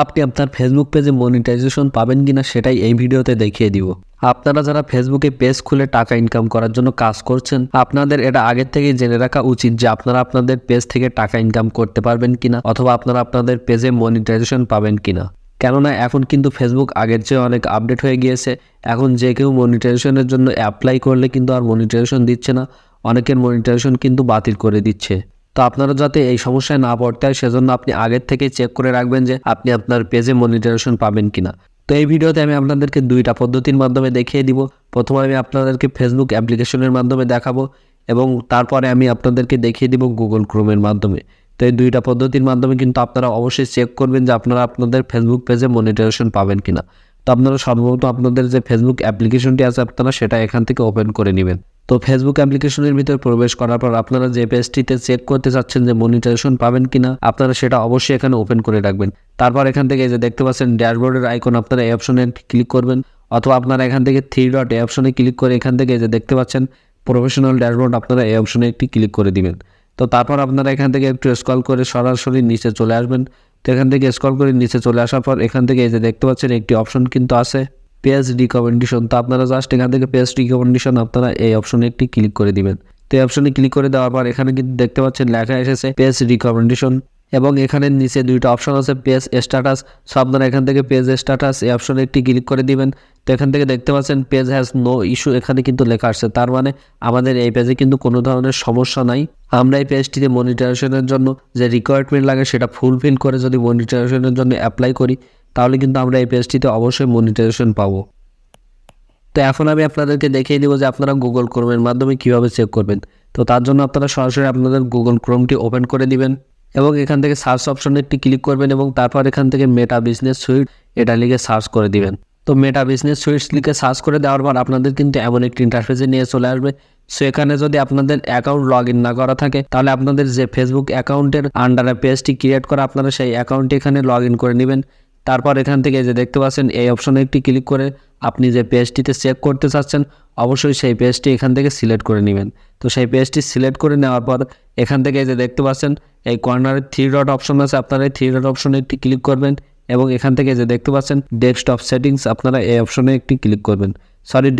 আপনি আপনার ফেসবুক পেজে মনিটাইজেশন পাবেন কিনা সেটাই এই ভিডিওতে দেখিয়ে দিব। আপনারা যারা ফেসবুকে পেজ খুলে টাকা ইনকাম করার জন্য কাজ করছেন, আপনাদের এটা আগের থেকেই জেনে রাখা উচিত যে আপনারা আপনাদের পেজ থেকে টাকা ইনকাম করতে পারবেন কিনা, অথবা আপনারা আপনাদের পেজে মনিটাইজেশন পাবেন কিনা। কেননা এখন কিন্তু ফেসবুক আগের চেয়ে অনেক আপডেট হয়ে গিয়েছে। এখন যে কেউ মনিটাইজেশনের জন্য অ্যাপ্লাই করলে কিন্তু আর মনিটাইজেশন দিচ্ছে না, অনেকের মনিটাইজেশন কিন্তু বাতিল করে দিচ্ছে। তো আপনারা যাতে এই সমস্যায় না পড়তে হয় সেজন্য আপনি আগের থেকেই চেক করে রাখবেন যে আপনি আপনার পেজে মনিটাইজেশন পাবেন কিনা। তো এই ভিডিওতে আমি আপনাদেরকে দুইটা পদ্ধতির মাধ্যমে দেখিয়ে দিব। প্রথমে আমি আপনাদেরকে ফেসবুক অ্যাপ্লিকেশনের মাধ্যমে দেখাবো এবং তারপরে আমি আপনাদেরকে দেখিয়ে দিব গুগল ক্রোমের মাধ্যমে। তো এই দুইটা পদ্ধতির মাধ্যমে কিন্তু আপনারা অবশ্যই চেক করবেন যে আপনারা আপনাদের ফেসবুক পেজে মনিটাইজেশন পাবেন কিনা। তো আপনারা সর্বপ্রথম আপনাদের যে ফেসবুক অ্যাপ্লিকেশনটি আছে আপনারা সেটা এখান থেকে ওপেন করে নেবেন। তো ফেসবুক অ্যাপ্লিকেশনের ভিতরে প্রবেশ করার পর আপনারা যে পেজটিতে চেক করতে চাচ্ছেন যে মনিটাইজেশন পাবেন কিনা, আপনারা সেটা অবশ্যই এখানে ওপেন করে রাখবেন। তারপর এখান থেকে যে দেখতে পাচ্ছেন ড্যাশবোর্ডের আইকন, আপনারা এই অপশনে ক্লিক করবেন, অথবা আপনারা এখান থেকে থ্রি ডট এই অপশনে ক্লিক করে এখান থেকে যে দেখতে পাচ্ছেন প্রফেশনাল ড্যাশবোর্ড, আপনারা এই অপশনে একটি ক্লিক করে দিবেন। তো তারপর আপনারা এখান থেকে একটু স্ক্রল করে সরাসরি নিচে চলে আসবেন। তো এখান থেকে স্ক্রল করে নিচে চলে আসার পর এখান থেকে এই যে দেখতে পাচ্ছেন একটি অপশন কিন্তু আছে পেজ রিকমেন্ডেশন। তো আপনারা জাস্ট এখান থেকে পেজ রিকমেন্ডেশন আপনারা এই অপশনে একটি ক্লিক করে দিবেন। তো এই অপশনে ক্লিক করে দেওয়ার পর এখানে কিন্তু দেখতে পাচ্ছেন লেখা এসেছে পেজ রিকমেন্ডেশন এবং এখানে নিচে দুইটা অপশন আছে পেজ স্ট্যাটাস। সো আপনারা এখান থেকে পেজ স্ট্যাটাস এই অপশনে একটি ক্লিক করে দিবেন। তো এখান থেকে দেখতে পাচ্ছেন পেজ হ্যাজ নো ইস্যু এখানে কিন্তু লেখা আসছে, তার মানে আমাদের এই পেজে কিন্তু কোনো ধরনের সমস্যা নাই। আমরা এই পেজটিতে মনিটাইজেশনের জন্য যে রিকোয়ারমেন্ট লাগে সেটা ফুলফিল করে যদি মনিটাইজেশনের জন্য অ্যাপ্লাই করি তাহলে কিন্তু আমরা এই পেজটিতে অবশ্যই মনিটাইজেশন পাবো। তো এখন আমি আপনাদেরকে দেখিয়ে দিব যে আপনারা গুগল ক্রোমের মাধ্যমে কিভাবে চেক করবেন। তো তার জন্য আপনারা সরাসরি আপনাদের গুগল ক্রোমটি ওপেন করে দিবেন এবং এখান থেকে সার্চ অপশনে একটি ক্লিক করবেন এবং তারপর এখান থেকে মেটা বিজনেস সুইট এটা লিখে সার্চ করে দিবেন। তো মেটা বিজনেস সুইটস লিখে সার্চ করে দেওয়ার পর আপনাদের কিন্তু এমন একটি ইন্টারফেসে নিয়ে চলে আসবে। সো এখানে যদি আপনাদের অ্যাকাউন্ট লগ ইন না করা থাকে তাহলে আপনাদের যে ফেসবুক অ্যাকাউন্টের আন্ডারে পেজটি ক্রিয়েট করা আপনারা সেই অ্যাকাউন্টটি এখানে লগ ইন করে নেবেন। তারপর এখান থেকে যে দেখতে পাচ্ছেন এই অপশনে একটি ক্লিক করে আপনি যে পেজটিতে চেক করতে চাচ্ছেন অবশ্যই সেই পেজটি এখান থেকে সিলেক্ট করে নেবেন। তো সেই পেজটি সিলেক্ট করে নেওয়ার পর এখান থেকে যে দেখতে পাচ্ছেন এই কর্নারে থ্রি ডট অপশন আছে, আপনারা এই থ্রি ডট অপশনে একটি ক্লিক করবেন এবং এখান থেকে যে দেখতে পাচ্ছেন ডেস্কটপ সেটিংস আপনারা এই অপশনে একটি ক্লিক করবেন।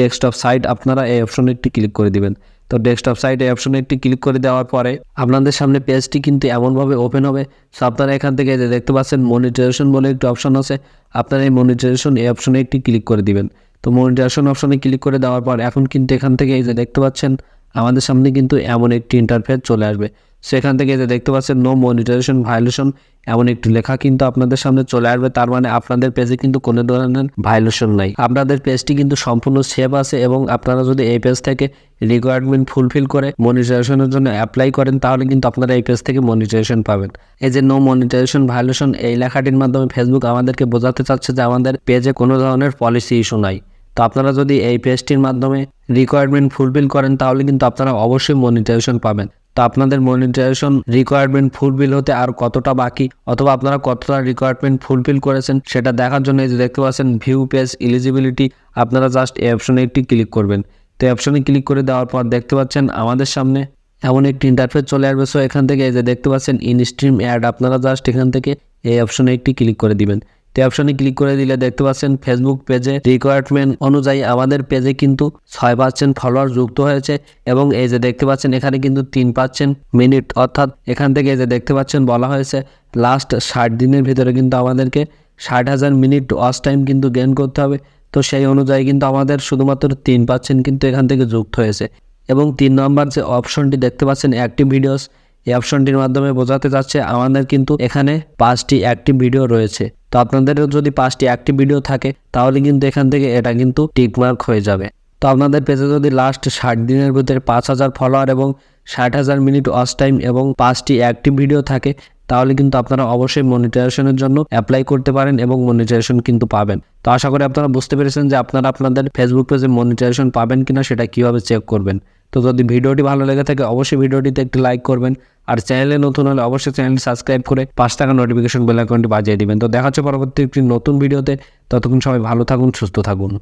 ডেস্কটপ সাইট আপনারা এই অপশনে একটি ক্লিক করে দিবেন। তো ডেস্কটপ সাইট এই অপশনে একটি ক্লিক করে দেওয়ার পরে আপনাদের সামনে পেজটি কিন্তু এমনভাবে ওপেন হবে। সো আপনারা এখান থেকে যে দেখতে পাচ্ছেন মনিটাইজেশন বলে একটি অপশন আছে, আপনারা এই মনিটাইজেশন এই অপশনে একটি ক্লিক করে দিবেন। তো মনিটাইজেশন অপশনে ক্লিক করে দেওয়ার পর এখন কিন্তু এখান থেকে এই যে দেখতে পাচ্ছেন আমাদের সামনে কিন্তু এমন একটি ইন্টারফেস চলে আসবে। সেখান থেকে যে দেখতে পাচ্ছেন নো মনিটাইজেশন ভায়োলেশন এমন একটি লেখা কিন্তু আপনাদের সামনে চলে আসবে। তার মানে আপনাদের পেজে কিন্তু কোনো ধরনের ভায়োলেশন নাই, আপনাদের পেজটি কিন্তু সম্পূর্ণ সেভ আছে এবং আপনারা যদি এই পেজ থেকে রিকোয়ারমেন্ট ফুলফিল করে মনিটাইজেশনের জন্য অ্যাপ্লাই করেন তাহলে কিন্তু আপনারা এই পেজ থেকে মনিটাইজেশন পাবেন। এই যে নো মনিটাইজেশন ভায়োলেশন এই লেখাটির মাধ্যমে ফেসবুক আমাদেরকে বোঝাতে চাচ্ছে যে আমাদের পেজে কোনো ধরনের পলিসি ইস্যু নাই। তো আপনারা যদি এই পেজটির মাধ্যমে রিকোয়ারমেন্ট ফুলফিল করেন তাহলে কিন্তু আপনারা অবশ্যই মনিটাইজেশন পাবেন। তো আপনাদের মনিটাইজেশন রিকোয়ারমেন্ট ফুলফিল হতে আর কতটা বাকি অথবা আপনারা কতটা রিকোয়ারমেন্ট ফুলফিল করেছেন সেটা দেখার জন্য এই যে দেখতে পাচ্ছেন ভিউ পেজ এলিজিবিলিটি, আপনারা জাস্ট এই অপশনে একটি ক্লিক করবেন। তো এই অপশনে ক্লিক করে দেওয়ার পর দেখতে পাচ্ছেন আমাদের সামনে এমন একটি ইন্টারফেস চলে আসবে। সো এখান থেকে এই যে দেখতে পাচ্ছেন ইনস্ট্রিম অ্যাড, আপনারা জাস্ট এখান থেকে এই অপশনে একটি ক্লিক করে দিবেন। তো অপশনে ক্লিক করে দিলে দেখতে পাচ্ছেন ফেসবুক পেজে রিকোয়ারমেন্ট অনুযায়ী আমাদের পেজে কিন্তু 6% ফলোয়ার যুক্ত হয়েছে এবং এই যে দেখতে পাচ্ছেন এখানে কিন্তু 3% মিনিট, অর্থাৎ এখান থেকে এই যে দেখতে পাচ্ছেন বলা হয়েছে লাস্ট 60 দিনের ভিতরে কিন্তু আমাদেরকে 60,000 মিনিট ওয়াচ টাইম কিন্তু গেইন করতে হবে। তো সেই অনুযায়ী কিন্তু আমাদের শুধুমাত্র 3% কিন্তু এখান থেকে যুক্ত হয়েছে এবং 3 নম্বর যে অপশনটি দেখতে পাচ্ছেন অ্যাক্টিভ ভিডিওস, এই অপশনটির মাধ্যমে বোঝাতে যাচ্ছে আমাদের কিন্তু এখানে 5টি অ্যাক্টিভ ভিডিও রয়েছে। তো আপনাদেরও যদি 5টি অ্যাক্টিভ ভিডিও থাকে তাহলে কিন্তু এখান থেকে এটা কিন্তু টিকমার্ক হয়ে যাবে। তো আপনাদের পেজে যদি লাস্ট 60 দিনের ভিতরে 5,000 ফলোয়ার এবং 60,000 মিনিট ওয়াচ টাইম এবং 5টি অ্যাক্টিভ ভিডিও থাকে তাহলে কিন্তু আপনারা অবশ্যই মনিটাইজেশনের জন্য অ্যাপ্লাই করতে পারেন এবং মনিটাইজেশন কিন্তু পাবেন। তো আশা করি আপনারা বুঝতে পেরেছেন যে আপনারা আপনাদের ফেসবুক পেজে মনিটাইজেশন পাবেন কিনা সেটা কিভাবে চেক করবেন। তো যদি ভিডিওটি ভালো লেগে থাকে অবশ্যই ভিডিওটিতে একটি লাইক করবেন আর চ্যানেলে নতুন হলে অবশ্যই চ্যানেলটি সাবস্ক্রাইব করে 5 টাকা নোটিফিকেশন বেল আইকনটি বাজিয়ে দিবেন। তো দেখা হচ্ছে পরবর্তী একটি নতুন ভিডিওতে, ততক্ষণ সবাই ভালো থাকুন, সুস্থ থাকুন।